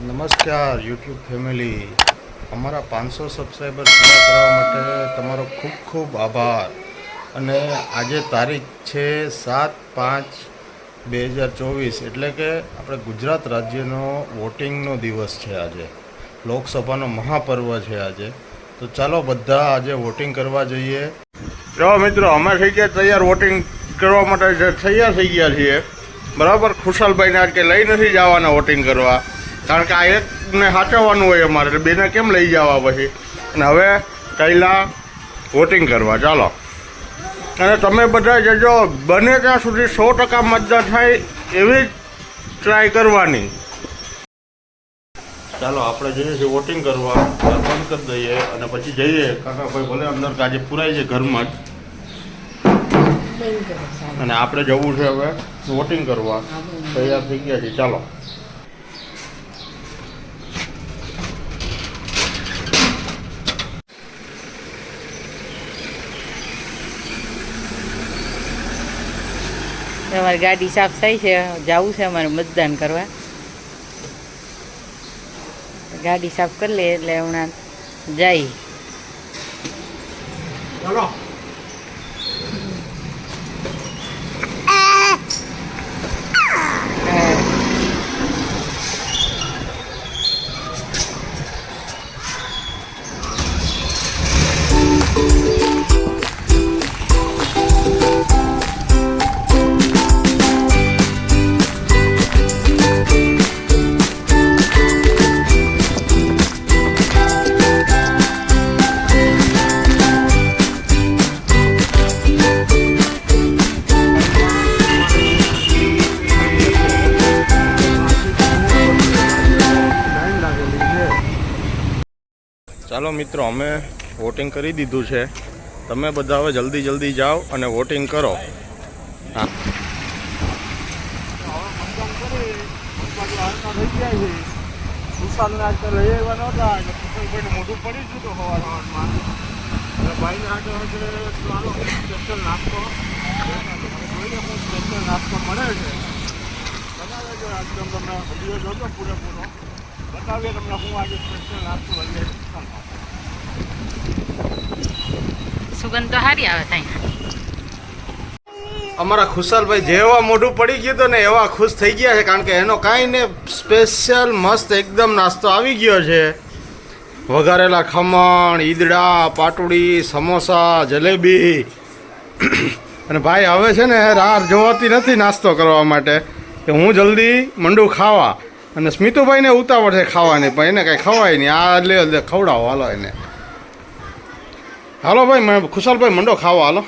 નમસ્કાર YouTube family, અમારા 500 subscriber પૂરા કરવા માટે તમારો ખૂબ ખૂબ આભાર. અને આજે તારીખ છે 7/5/2024, એટલે કે આપણે ગુજરાત રાજ્યનો વોટિંગનો દિવસ છે. આજે લોકસભાનો મહાપર્વ છે આજે. તો ચાલો બધા આજે વોટિંગ કરવા જઈએ. જો મિત્રો, અમે થઈ ગયા તૈયાર, વોટિંગ કરવા માટે તૈયાર થઈ ગયા છીએ. બરાબર. ખુશાલભાઈને આજ કે લઈ નથી જવાના વોટિંગ કરવા, કારણ કે આ એકને સાચવવાનું હોય અમારે, એટલે બેને કેમ લઈ જવા પછી. અને હવે કૈલા વોટિંગ કરવા ચાલો. અને તમે બધા જજો, બને ત્યાં સુધી 100% મતદાન થાય એવી ટ્રાય કરવાની. ચાલો આપણે જઈએ છીએ વોટિંગ કરવા. બંધ કરી દઈએ અને પછી જઈએ. કાકાભાઈ ભલે અંદર કાજે પુરાય છે ઘરમાં જ, અને આપણે જવું છે હવે વોટિંગ કરવા. તૈયાર થઈ ગયા છે, ચાલો. અમારી ગાડી સાફ થઈ છે, જવું છે અમારે મતદાન કરવા. ગાડી સાફ કરી લે એટલે હમણાં જાય. ચાલો. ચાલો મિત્રો, અમે વોટિંગ કરી દીધું છે. તમે બધા હવે જલ્દી જલ્દી જાઓ અને વોટિંગ કરો. હા, મોઢું પડી ગયું તો હવારમાં ભાઈને નાસ્તો મળે છે. બનાવે છે એકદમ. તમને વિડીયો જોજો પૂરેપૂરો, બતાવીએ તમને હું આજે સ્પેશિયલ નાસ્તો લઈએ. સુગંધ તો સારી આવે થાય. અમારા ખુશાલભાઈ જેવા મોઢું પડી ગયું હતું ને એવા ખુશ થઈ ગયા છે, કારણ કે એનો કાંઈ ને સ્પેશિયલ મસ્ત એકદમ નાસ્તો આવી ગયો છે. વઘારેલા ખમણ, ઈદડા, પાટુડી, સમોસા, જલેબી. અને ભાઈ હવે છે ને રાહ જોવાતી નથી નાસ્તો કરવા માટે, કે હું જલ્દી મંડું ખાવા. અને સ્મિતુભાઈને ઉતાવળ છે ખાવાની, પણ એને કાંઈ ખવાય નહીં. આ લે ખવડાવો, હાલો એને. હાલો ભાઈ, ખુશાલભાઈ મંડો ખાવા, હાલો.